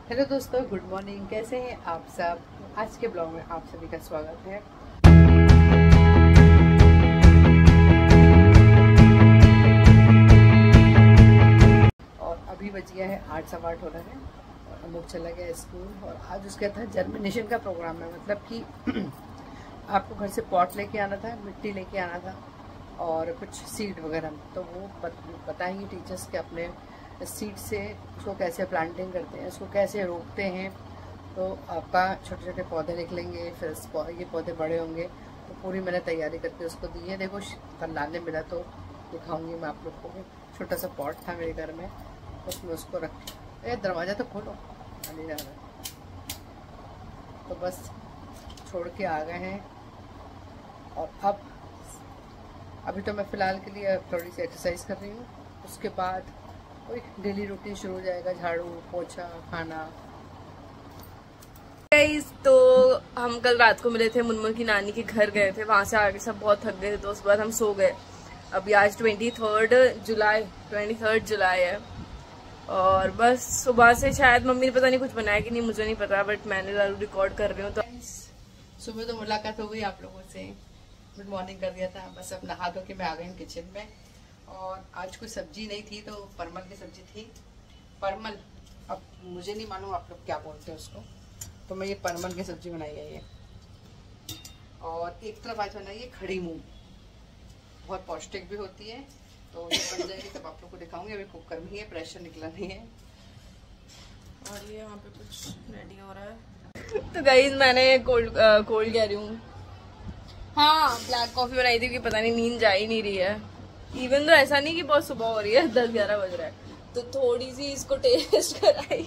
Hello दोस्तों, good morning. कैसे हैं आप सब? आज के ब्लॉग में आप सभी का स्वागत है। और अभी बज गया है 8, सवा 8 हो रहा है और अमुक चला गया स्कूल। और आज उसका था जर्मिनेशन का प्रोग्राम है, मतलब कि आपको घर से पॉट लेके आना था, मिट्टी लेके आना था और कुछ सीड वगैरह। तो वो बताएंगे टीचर्स के अपने सीड से उसको कैसे प्लांटिंग करते हैं, उसको कैसे रोपते हैं। तो आपका छोटे छोटे पौधे निकलेंगे, फिर ये पौधे बड़े होंगे। तो पूरी मैंने तैयारी करके उसको दी है। देखो कल लाने मिला तो दिखाऊंगी मैं आप लोग को। छोटा सा पॉट था मेरे घर में, उसमें उसको रख। दरवाज़ा तो खोलो, नहीं जा रहा। तो बस छोड़ के आ गए हैं। और अभी तो मैं फ़िलहाल के लिए थोड़ी सी एक्सरसाइज कर रही हूँ। उसके बाद डेली रूटीन शुरू हो जाएगा, झाड़ू पोछा खाना। तो हम कल रात को मिले थे, मुनमुन की नानी के घर गए थे। वहां से आके सब बहुत थक गए थे, तो उसके बाद हम सो गए। अभी आज 23 जुलाई है और बस सुबह से शायद मम्मी ने पता नहीं कुछ बनाया कि नहीं, मुझे नहीं पता, बट मैंने जरूर रिकॉर्ड कर रही हूँ। तो सुबह तो मुलाकात हो गई आप लोगों से, गुड मॉर्निंग कर दिया था। बस अब नहा धो के मैं आ गई हूँ किचन में। और आज कोई सब्जी नहीं थी, तो परमल की सब्जी थी। परमल, अब मुझे नहीं मालूम आप लोग क्या बोलते हैं उसको। तो मैं ये परमल की सब्जी बनाई है ये। और एक तरफ आज बनाई है खड़ी मूंग, बहुत पौष्टिक भी होती है। तो ये बन जाएगी तब आप लोग को दिखाऊंगी। अभी कुकर में ही है, प्रेशर निकला नहीं है। और ये यहाँ पे कुछ रेडी हो रहा है। तो गाइस मैंने कोल्ड कह रही हूँ, हाँ ब्लैक कॉफी बनाई थी कि पता नहीं नींद जा ही नहीं रही है। इवन तो ऐसा नहीं कि बहुत सुबह हो रही है, 10-11 बज रहा है। तो थोड़ी सी इसको टेस्ट कराई।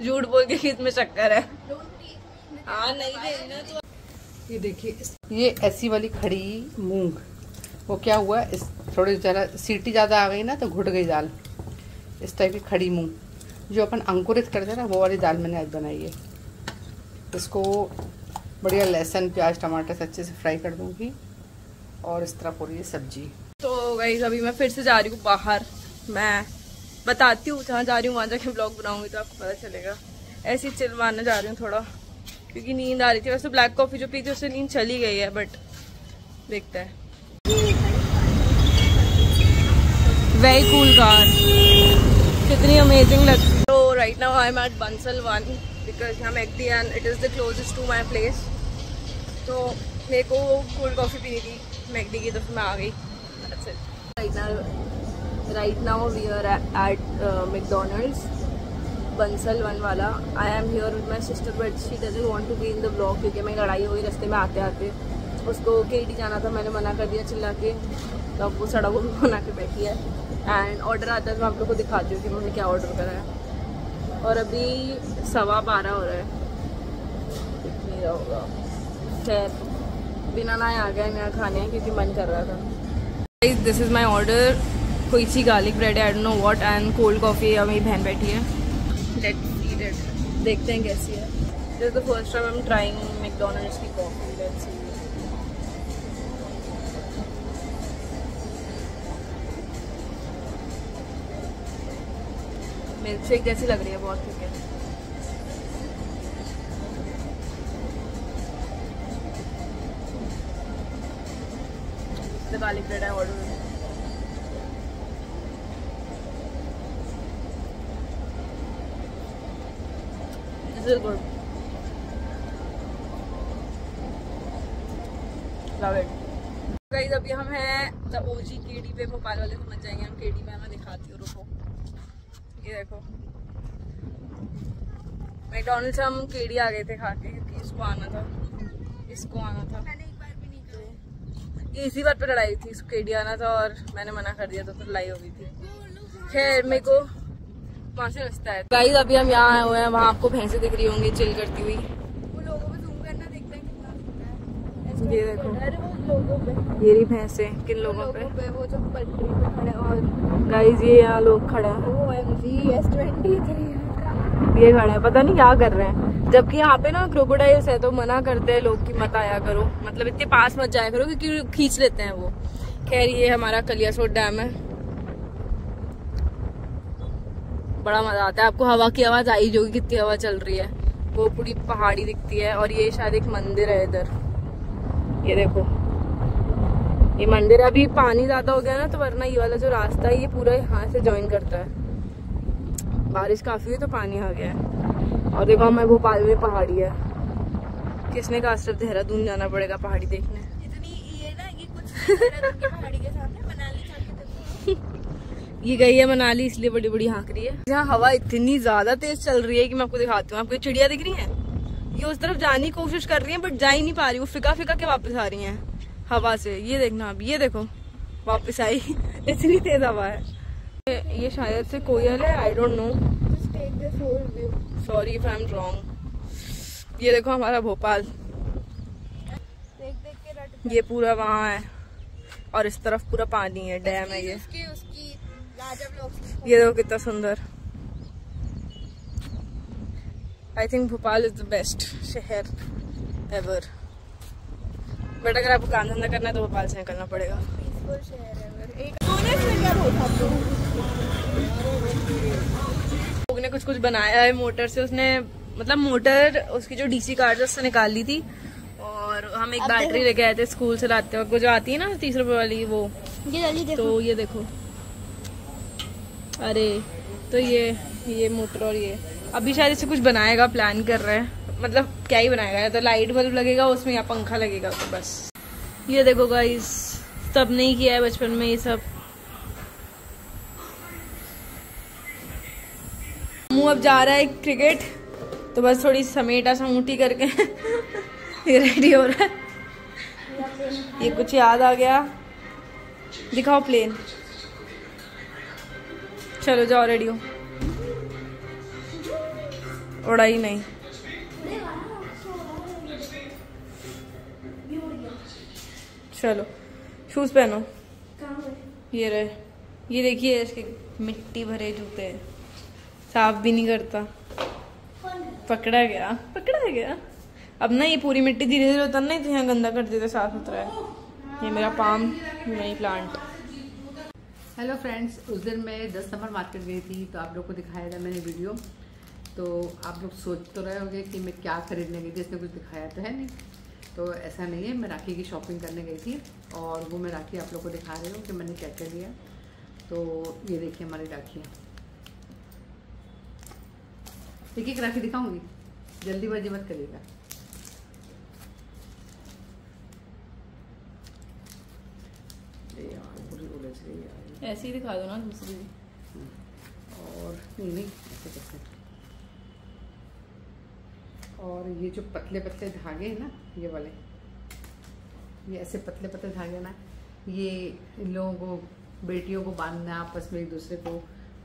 झूठ बोल के कि इसमें शक्कर है। हाँ नहीं देना तो। ये देखिए, ये ऐसी वाली खड़ी मूंग, वो क्या हुआ, इस थोड़ी ज़रा सीटी ज़्यादा आ गई ना, तो घुट गई दाल। इस टाइप की खड़ी मूंग जो अपन अंकुरित करते हैं ना, वो वाली दाल मैंने आज बनाई है। इसको बढ़िया लहसुन प्याज टमाटर से अच्छे से फ्राई कर दूँगी और इस तरह पूरी सब्जी। तो गाइस अभी मैं फिर से जा रही हूँ बाहर। मैं बताती हूँ जहाँ जा रही हूँ, वहाँ जाके ब्लॉग बनाऊंगी तो आपको पता चलेगा। ऐसे ही चिल मारने जा रही हूँ थोड़ा, क्योंकि नींद आ रही थी। वैसे ब्लैक कॉफी जो पी थी उससे नींद चली गई है, बट देखते हैं। वेरी कूल कार, कितनी अमेजिंग लगती है। तो right now I am at Bansal 1 because यहाँ McD and it is the closest to my place. तो मेरे को कोल्ड कॉफ़ी पीनी थी मैकडी की, तो फिर मैं आ गई। Right now we are at McDonald's, Bansal 1 वाला। I am here with my sister but she doesn't want to be in the vlog क्योंकि मैं लड़ाई हुई रास्ते में आते आते। उसको केडी जाना था, मैंने मना कर दिया चिल्ला के, तो अब वो सड़क को भी बना के बैठी है। एंड ऑर्डर आता है तो मैं आप लोग को दिखाती हूँ कि मैंने क्या ऑर्डर करा है। और अभी 12:15 हो रहा है, दिख नहीं रहा होगा। खैर बिना ना आ गया नया खाने क्योंकि मन कर रहा था। दिस इज़ माई ऑर्डर, कोई सी garlic bread I don't know what and cold coffee. और मेरी बहन बैठी है, लेट्स ईट इट, देखते हैं कैसी है। This is the first time I am trying McDonald's की coffee, let's see. Milkshake जैसी लग रही है, बहुत ठीक है। The garlic bread I ordered. This is good. Love it. Guys अभी हम हैं द ओजी केडी पे। भोपाल वाले समझ जाएंगे हम केडी में। मैं दिखाती हूँ, रुको। ये देखो, मैकडॉनल्ड्स हम केडी आ गए थे खा के, क्योंकि इसको आना था। इसी बात पे लड़ाई थी, इसको केडी आना था और मैंने मना कर दिया, तो लड़ाई हो गई थी। खैर मेरे को वहाँ से रास्ता है। गाइस अभी हम यहाँ आए हुए हैं, वहाँ आपको भैंसें दिख रही होंगी चिल करती हुई। वो लोगों पे जूम करना, देखते हैं कितना दिखता है। ये देखो, अरे वो लोगों पे, ये रही भैंसें। किन लोगों पे? वो जो पटरी पे खड़े। और गाइस ये यहाँ लोग खड़े हैं, OMG S23 ये खड़े हैं, पता नहीं क्या कर रहे हैं। जबकि यहाँ पे ना क्रोकोडाइल्स है, तो मना करते हैं लोग कि मत आया करो, मतलब इतने पास मत जाया करो क्योंकि खींच लेते हैं वो। खैर ये हमारा कलियासोत डैम है, बड़ा मजा आता है। आपको हवा की आवाज आई जो कितनी हवा चल रही है, वो पूरी पहाड़ी दिखती है। और ये शायद एक मंदिर है इधर, ये देखो ये मंदिर। अभी पानी ज्यादा हो गया ना, तो वरना ये वाला जो रास्ता है ये पूरा यहाँ से ज्वाइन करता है। बारिश काफी है तो पानी आ गया है। और देखो हमारे भोपाल में पहाड़ी है, किसने कहा सिर्फ देहरादून जाना पड़ेगा पहाड़ी देखने। इतनी ये ना ये कुछ देहरादून की पहाड़ी के साथ है, मनाली जाके देखो। ये गई है मनाली, इसलिए बड़ी बड़ी हाँक रही है। यहाँ हवा इतनी ज्यादा तेज चल रही है कि मैं आपको दिखाती हूँ। आपको चिड़िया दिख रही है, ये उस तरफ जाने की कोशिश कर रही है बट जा ही नहीं पा रही, वो फिका फिका के वापस आ रही है हवा से। ये देखना अब, ये देखो वापस आई इतनी तेज हवा है। ये शायद से कोयल है, आई don't no, sorry if I am wrong. ये देखो हमारा भोपाल, देख देख के रट। ये पूरा वहाँ है और इस तरफ पूरा पानी है, डैम है ये। उसकी राजा ब्लॉक्स। ये देखो कितना सुंदर। I think Bhopal is the best शहर एवर, बट अगर आपको काम धंधा करना है तो भोपाल से निकलना पड़ेगा। पीसफुल शहर है। एक सोने में क्या होता लोग ने कुछ कुछ बनाया है मोटर से, उसने मतलब मोटर उसकी जो डीसी कार्ड है उससे निकाल ली थी। और हम एक बैटरी लेके आए थे स्कूल से लाते वक्त, वो जो आती है ना 30 रुपए वाली वो। तो ये देखो, अरे तो ये मोटर और ये अभी शायद इससे कुछ बनाएगा, प्लान कर रहे हैं। मतलब क्या ही बनाएगा, या तो लाइट बल्ब लगेगा उसमें या पंखा लगेगा तो बस। ये देखो गाइस, सब नहीं किया है बचपन में ये सब। मुँह अब जा रहा है क्रिकेट, तो बस थोड़ी समेटा समूटी करके ये रेडी हो रहा है। ये कुछ याद आ गया, दिखाओ प्लेन। चलो जाओ रेडी हो, उड़ाई नहीं। चलो शूज पहनो, ये रहे। ये देखिए इसके मिट्टी भरे जूते, साफ भी नहीं करता। पकड़ा गया। अब ना ये पूरी मिट्टी धीरे धीरे उतरना ही तो यहाँ गंदा कर देते, साफ सुथरा है। ये मेरा palm money plant. Hello friends, उस दिन मैं 10 नंबर मार्केट गई थी तो आप लोग को दिखाया था मैंने वीडियो। तो आप लोग सोच तो रहे होंगे कि मैं क्या खरीदने गई थी, इसने कुछ दिखाया तो है नहीं। तो ऐसा नहीं है, मैं राखी की शॉपिंग करने गई थी और वो मैं राखी आप लोग को दिखा रही हूँ कि मैंने क्या क्या लिया। तो ये देखिए हमारी राखियाँ, एक एक राखी दिखाऊंगी, जल्दीबाजी मत करिएगा। ऐसे ही दिखा दो ना दूसरी। और नहीं ऐसे कैसे। और ये जो पतले पतले धागे हैं ना, ये वाले, ये ऐसे पतले पतले धागे ना, ये इन लोगों को, बेटियों को बांधना आपस में एक दूसरे को।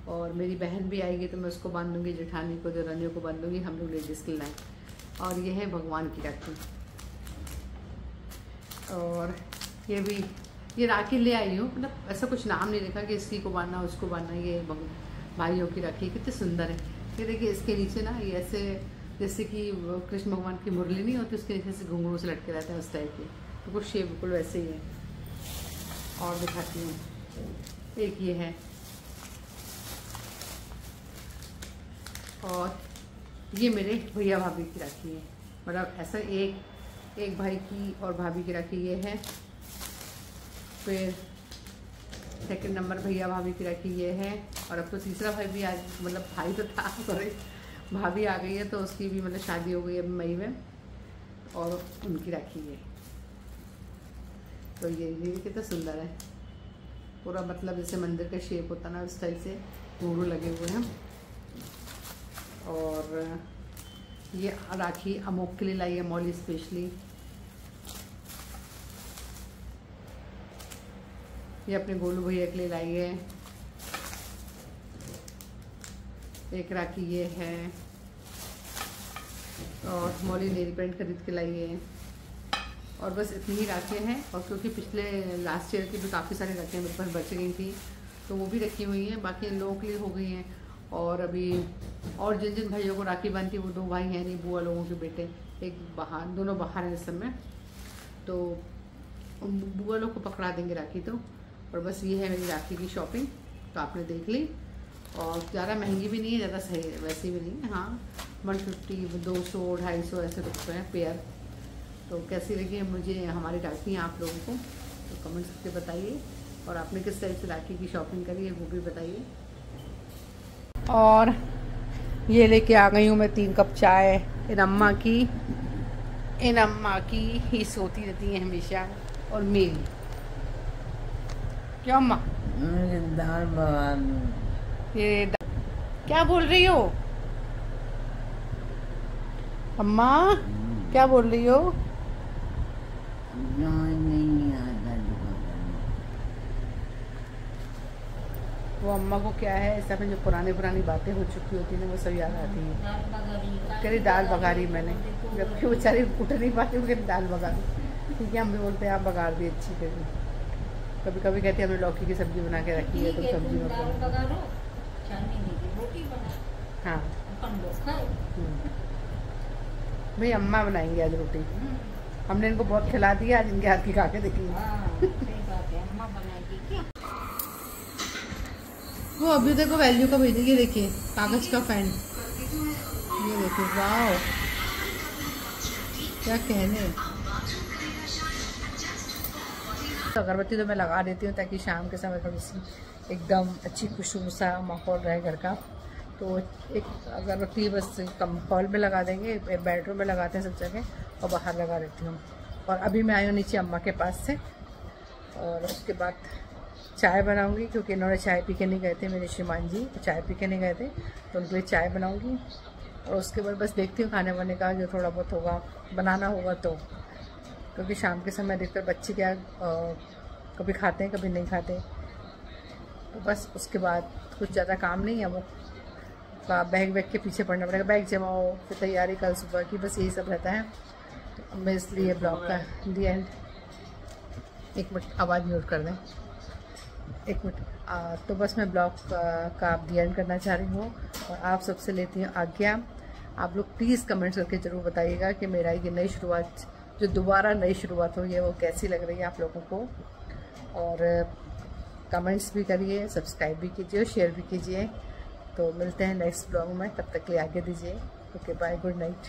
और मेरी बहन भी आएगी तो मैं उसको बांधूंगी, जेठानी को, देवरानियों को बांधूंगी, हम लोग लेडीज़ के लाए। और ये है भगवान की राखी। और ये भी ये राखी ले आई हूँ, मतलब ऐसा कुछ नाम नहीं लिखा कि इसी को बांधना उसको बांधना। ये भाइयों की राखी कितनी सुंदर है। ये देखिए इसके नीचे ना ये ऐसे जैसे कि कृष्ण भगवान की मुरली नहीं होती, उसके नीचे से घुंघरू से लटके रहता है उस टाइप की, तो कुछ शेप बिल्कुल वैसे ही है। और दिखाती हूँ, एक ये है, और ये मेरे भैया भाभी की राखी है। मतलब ऐसा एक भाई की और भाभी की राखी ये है। फिर सेकंड नंबर भैया भाभी की राखी ये है। और अब तो तीसरा भाई भी आज, मतलब भाई तो था, सॉरी भाभी आ गई है, तो उसकी भी मतलब शादी हो गई है मई में, और उनकी राखी है। तो ये कितना सुंदर है, पूरा मतलब जैसे मंदिर का शेप होता ना उस टाइप से घुंघरू लगे हुए हैं। और ये राखी अमोक के लिए लाई है मौली स्पेशली। ये अपने गोलू भैया के लिए लाई है। एक राखी ये है, और मौली नेल पेंट खरीद के लाई है। और बस इतनी ही राखियाँ हैं। और क्योंकि पिछले लास्ट ईयर की भी काफ़ी सारी राखियाँ मेरे पास बच गई थी, तो वो भी रखी हुई हैं। बाकी इन लोगों के लिए हो गई हैं। और अभी और जिन जिन भाइयों को राखी बांधती, वो 2 भाई हैं नहीं, बुआ लोगों के बेटे, एक बाहर, दोनों बाहर हैं इस समय, तो बुआ लोग को पकड़ा देंगे राखी। तो और बस ये है मेरी राखी की शॉपिंग, तो आपने देख ली। और ज़्यादा महंगी भी नहीं है, ज़्यादा सही वैसी भी नहीं है। हाँ 150, 200, 250 ऐसे रुपये हैं पेयर। तो कैसी लगी मुझे हमारी राखी आप लोगों को तो कमेंट्स करके बताइए, और आपने किस तरह से राखी की शॉपिंग करी है वो भी बताइए। और ये लेके आ गई हूँ मैं 3 कप चाय इन अम्मा की ही सोती रहती है हमेशा, और मेरी क्या अम्मा दाल ये क्या बोल रही हो अम्मा, क्या बोल रही हो? नहीं आता वो अम्मा को क्या है, इस समय जो पुरानी बातें हो चुकी होती है ना वो सब याद आती है। करी दाल बघारी मैंने, जबकि वो बेचारी उठ नहीं पाती, वो करी दाल बघारी, क्योंकि हम भी बोलते हैं आप बघार दी अच्छी करी। कभी कभी कहते हैं हमने लौकी की सब्जी बना के रखी है तो सब्जी में हाँ भाई अम्मा बनाएंगे आज रोटी। हमने इनको बहुत खिला दिया, आज इनके हाथ की खा के देखिए। वो अभी देखो वैल्यू का भेजेंगे, देखिए कागज का फैन, ये देखिए वाह क्या कहने। अगरबत्ती तो मैं लगा देती हूँ ताकि शाम के समय थोड़ी सी एकदम अच्छी खुशबू सा माहौल रहे घर का। तो एक अगरबत्ती बस कम हॉल में लगा देंगे, बेडरूम में लगाते हैं सब जगह, और बाहर लगा देती हूँ। और अभी मैं आई हूँ नीचे अम्मा के पास से, और उसके बाद चाय बनाऊंगी, क्योंकि इन्होंने चाय पी के नहीं गए थे, मेरे श्रीमान जी चाय पी के नहीं गए थे, तो उनके लिए चाय बनाऊंगी। और उसके बाद बस देखती हूँ खाने वाने का जो थोड़ा बहुत होगा बनाना होगा तो, क्योंकि शाम के समय अधिकतर बच्चे क्या कभी खाते हैं कभी नहीं खाते। तो बस उसके बाद कुछ ज़्यादा काम नहीं है, वो बैग के पीछे पड़ना पड़ेगा, बैग जमाओ फिर तैयारी कल सुबह की, बस यही सब रहता है। तो मैं इसलिए ब्लॉग का दी एंड, एक मिनट आवाज़ म्यूट कर दें, एक मिनट। तो बस मैं ब्लॉग का दी एंड करना चाह रही हूँ, और आप सबसे लेती हूँ आज्ञा। आप लोग प्लीज़ कमेंट्स करके ज़रूर बताइएगा कि मेरा ये नई शुरुआत, जो दोबारा नई शुरुआत हुई है, वो कैसी लग रही है आप लोगों को। और कमेंट्स भी करिए, सब्सक्राइब भी कीजिए और शेयर भी कीजिए। तो मिलते हैं नेक्स्ट ब्लॉग में, तब तक के लिए आगे दीजिए। Okay bye, good night.